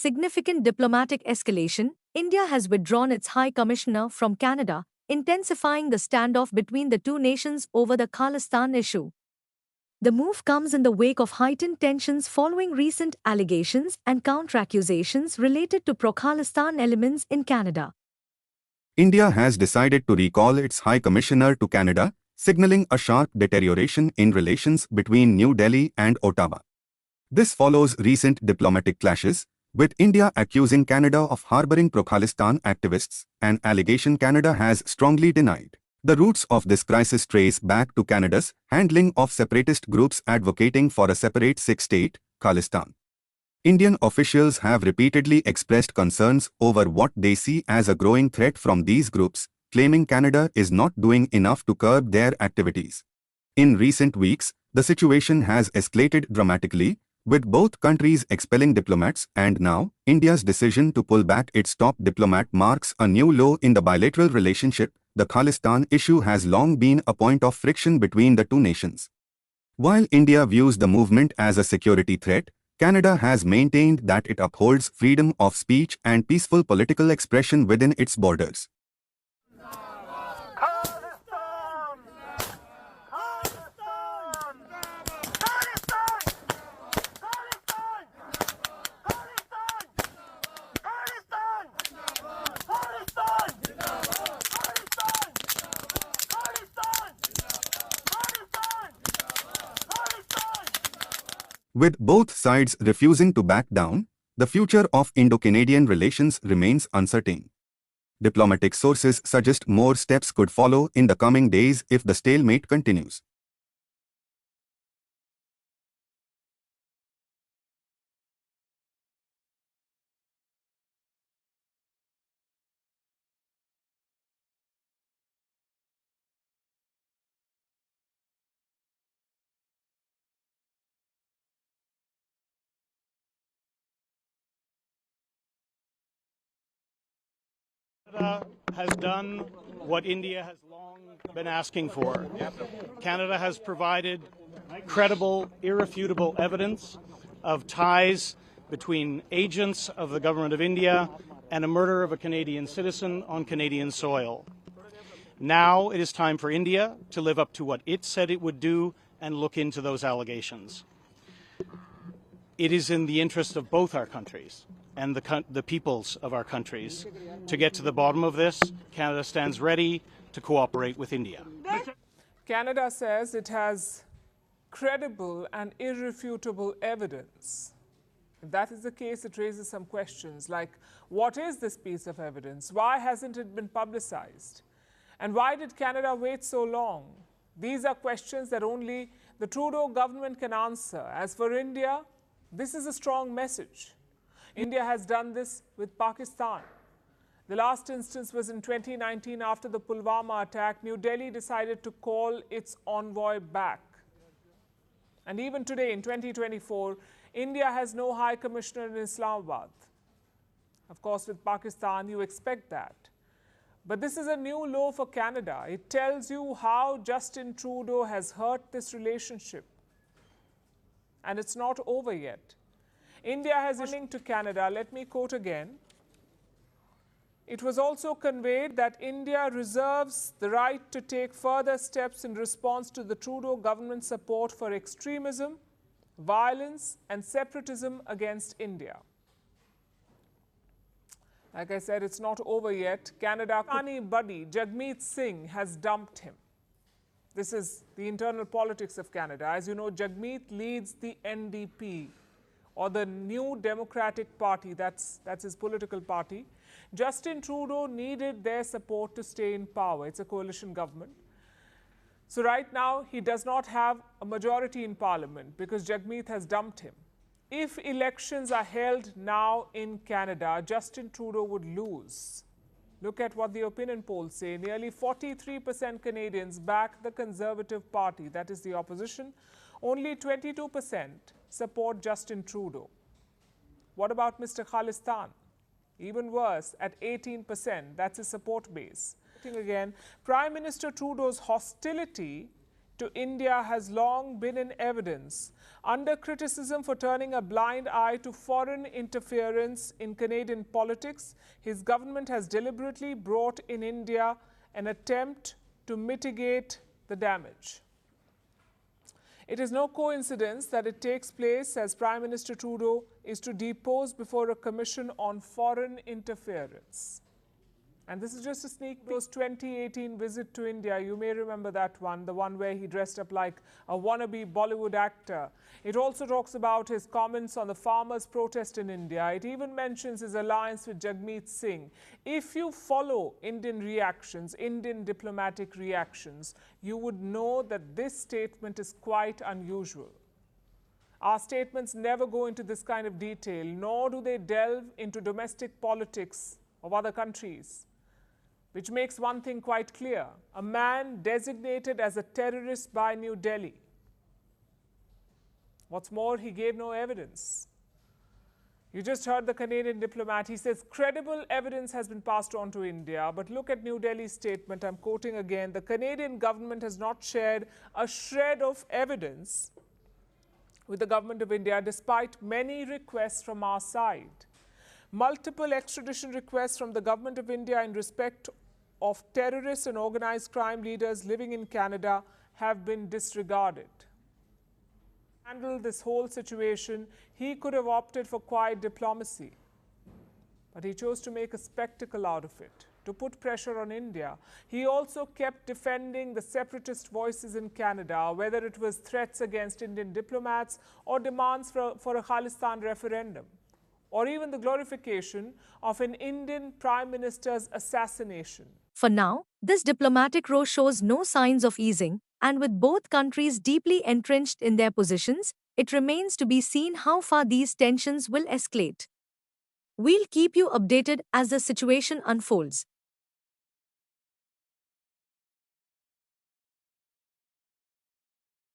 significant diplomatic escalation, India has withdrawn its High Commissioner from Canada, intensifying the standoff between the two nations over the Khalistan issue. The move comes in the wake of heightened tensions following recent allegations and counter-accusations related to pro-Khalistan elements in Canada. India has decided to recall its High Commissioner to Canada, signaling a sharp deterioration in relations between New Delhi and Ottawa. This follows recent diplomatic clashes, with India accusing Canada of harboring pro-Khalistan activists, an allegation Canada has strongly denied. The roots of this crisis trace back to Canada's handling of separatist groups advocating for a separate Sikh state, Khalistan. Indian officials have repeatedly expressed concerns over what they see as a growing threat from these groups, claiming Canada is not doing enough to curb their activities. In recent weeks, the situation has escalated dramatically, with both countries expelling diplomats, and now, India's decision to pull back its top diplomat marks a new low in the bilateral relationship. The Khalistan issue has long been a point of friction between the two nations. While India views the movement as a security threat, Canada has maintained that it upholds freedom of speech and peaceful political expression within its borders. With both sides refusing to back down, the future of Indo-Canadian relations remains uncertain. Diplomatic sources suggest more steps could follow in the coming days if the stalemate continues. Canada has done what India has long been asking for. Canada has provided credible, irrefutable evidence of ties between agents of the government of India and a murder of a Canadian citizen on Canadian soil. Now it is time for India to live up to what it said it would do and look into those allegations. It is in the interest of both our countries and the peoples of our countries to get to the bottom of this. Canada stands ready to cooperate with India. Canada says it has credible and irrefutable evidence. If that is the case, it raises some questions like, what is this piece of evidence? Why hasn't it been publicized? And why did Canada wait so long? These are questions that only the Trudeau government can answer. As for India, this is a strong message. India has done this with Pakistan. The last instance was in 2019 after the Pulwama attack. New Delhi decided to call its envoy back. And even today, in 2024, India has no High Commissioner in Islamabad. Of course, with Pakistan, you expect that. But this is a new low for Canada. It tells you how Justin Trudeau has hurt this relationship. And it's not over yet. India has linked to Canada. Let me quote again. It was also conveyed that India reserves the right to take further steps in response to the Trudeau government's support for extremism, violence, and separatism against India. Like I said, it's not over yet. Canada Pakistani buddy Jagmeet Singh has dumped him. This is the internal politics of Canada. As you know, Jagmeet leads the NDP, or the New Democratic Party. That's his political party. Justin Trudeau needed their support to stay in power. It's a coalition government. So right now, he does not have a majority in parliament because Jagmeet has dumped him. If elections are held now in Canada, Justin Trudeau would lose. Look at what the opinion polls say. Nearly 43% Canadians back the Conservative Party, that is the opposition. Only 22% support Justin Trudeau. What about Mr. Khalistan? Even worse, at 18%, that's his support base. Again, Prime Minister Trudeau's hostility to India has long been in evidence. Under criticism for turning a blind eye to foreign interference in Canadian politics, his government has deliberately brought in India an attempt to mitigate the damage. It is no coincidence that it takes place as Prime Minister Trudeau is to depose before a commission on foreign interference. And this is just a sneak peek. 2018 visit to India, you may remember that one, the one where he dressed up like a wannabe Bollywood actor. It also talks about his comments on the farmers' protest in India. It even mentions his alliance with Jagmeet Singh. If you follow Indian reactions, Indian diplomatic reactions, you would know that this statement is quite unusual. Our statements never go into this kind of detail, nor do they delve into domestic politics of other countries. Which makes one thing quite clear: a man designated as a terrorist by New Delhi. What's more, he gave no evidence. You just heard the Canadian diplomat. He says credible evidence has been passed on to India. But look at New Delhi's statement. I'm quoting again. The Canadian government has not shared a shred of evidence with the government of India, despite many requests from our side. Multiple extradition requests from the government of India in respect of terrorists and organized crime leaders living in Canada have been disregarded. To handle this whole situation, he could have opted for quiet diplomacy, but he chose to make a spectacle out of it, to put pressure on India. He also kept defending the separatist voices in Canada, whether it was threats against Indian diplomats or demands for a Khalistan referendum, or even the glorification of an Indian Prime Minister's assassination. For now, this diplomatic row shows no signs of easing, and with both countries deeply entrenched in their positions, it remains to be seen how far these tensions will escalate. We'll keep you updated as the situation unfolds.